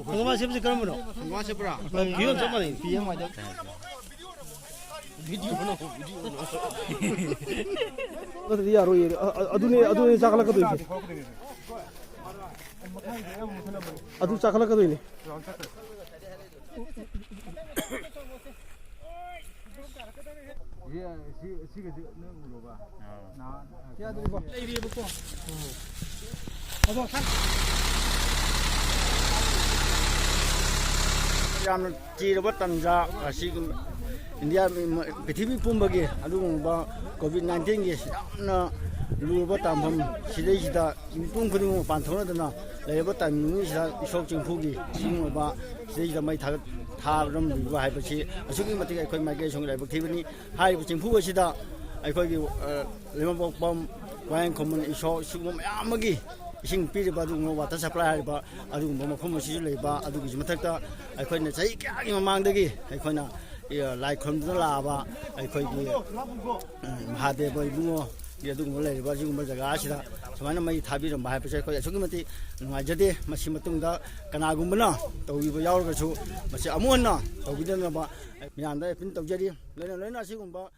그거만 씹지 그런 거는. 그거만 씹으라. 비용 좀 많이. 비용 맞아. 어디 야로 이 아두네 자갈라가도 있지. 아두 자갈라가도 있네. ꯌꯥꯝꯅ ꯆꯤꯔꯕ ꯇꯟꯖꯥ ꯑꯁꯤꯒꯨꯝ ꯏꯟꯗꯤꯌꯥ ꯄ꯭ꯔꯤꯊꯤꯕꯤ ꯄꯨꯝꯕꯒꯤ ꯑꯗꯨꯒꯨꯝꯕ ꯀꯣꯚꯤꯗ-19ꯒꯤ ꯌꯥꯝꯅ ꯂꯨꯔꯕ ꯇꯥꯟꯐꯝ ꯁꯤꯗꯩꯁꯤꯗ ꯃꯤꯄꯨꯝ ꯈꯨꯗꯤꯡꯃꯛ ꯃꯄꯥꯟ ꯊꯣꯛꯅꯗꯅ ꯂꯩꯔꯕ ꯇꯥꯏꯃꯤꯡꯁꯤꯗ ꯏꯁꯣꯛ ꯆꯤꯡꯐꯨꯒꯤ ꯁꯤꯒꯨꯝꯂꯕ ꯁꯤꯗꯩꯁꯤꯗ ꯃꯩ ꯊꯥꯔꯝꯂꯤꯕ ꯍꯥꯏꯕꯁꯤ ꯑꯁꯨꯛꯀꯤ ꯃꯇꯤꯛ ꯑꯩꯈꯣꯏ ꯃꯥꯏꯀꯩꯁꯤꯡꯒꯤ ꯂꯥꯏꯕꯛ ꯊꯤꯕꯅꯤ ꯍꯥꯏꯔꯤꯕ ꯆꯤꯡꯐꯨ ꯑꯁꯤꯗ ꯑꯩꯈꯣꯏꯒꯤ ꯂꯩꯃꯄꯣꯛꯄꯝ ꯋꯥꯍꯦꯡꯈꯣꯝꯕꯟ ꯏꯁꯣꯛ ꯁꯤꯒꯨꯝꯕ ꯃꯌꯥꯝ ꯑꯃꯒꯤ ꯏꯁꯤꯡ ꯄꯤꯔꯤꯕ ꯑꯗꯨꯒꯨꯝꯕ ꯋꯥꯇꯔ ꯁꯄ꯭ꯂꯥꯏ ꯍꯥꯏꯔꯤꯕ ꯑꯗꯨꯒꯨꯝꯕ ꯃꯐꯝ ꯑꯁꯤꯁꯨ ꯂꯩꯕ ꯑꯗꯨꯒꯤꯁꯨ ꯃꯊꯛꯇ ꯑꯩꯈꯣꯏꯅ ꯆꯍꯤ ꯀꯌꯥꯒꯤ ꯃꯃꯥꯡꯗꯒꯤ ꯑꯩꯈꯣꯏꯅ ꯂꯥꯏ ꯈꯨꯔꯨꯝꯗꯨꯅ ꯂꯥꯛꯑꯕ ꯑꯩꯈꯣꯏꯒꯤ ꯃꯍꯥꯗꯦꯕ ꯏꯕꯨꯡꯉꯣ ꯑꯗꯨꯒꯨꯝꯕ ꯂꯩꯔꯤꯕ ꯑꯁꯤꯒꯨꯝꯕ ꯖꯒꯥ ꯑꯁꯤꯗ ꯁꯨꯃꯥꯏꯅ ꯃꯩ ꯊꯥꯕꯤꯔꯝꯕ ꯍꯥꯏꯕꯁꯦ ꯑꯩꯈꯣꯏ ꯑꯁꯨꯛꯀꯤ ꯃꯇꯤꯛ ꯅꯨꯡꯉꯥꯏꯖꯗꯦ ꯃꯁꯤ ꯃꯇꯨꯡꯗ ꯀꯅꯥꯒꯨꯝꯕꯅ ꯇꯧꯕꯤꯕ ꯌꯥꯎꯔꯒꯁꯨ ꯃꯁꯤ ꯑꯃꯨꯛ ꯍꯟꯅ ꯇꯧꯕꯤꯗꯅꯕ ꯃꯌꯥꯝꯗ ꯑꯦꯄꯤꯜ ꯇꯧꯖꯔꯤ ꯂꯣꯏꯅ ꯑꯁꯤꯒꯨꯝꯕ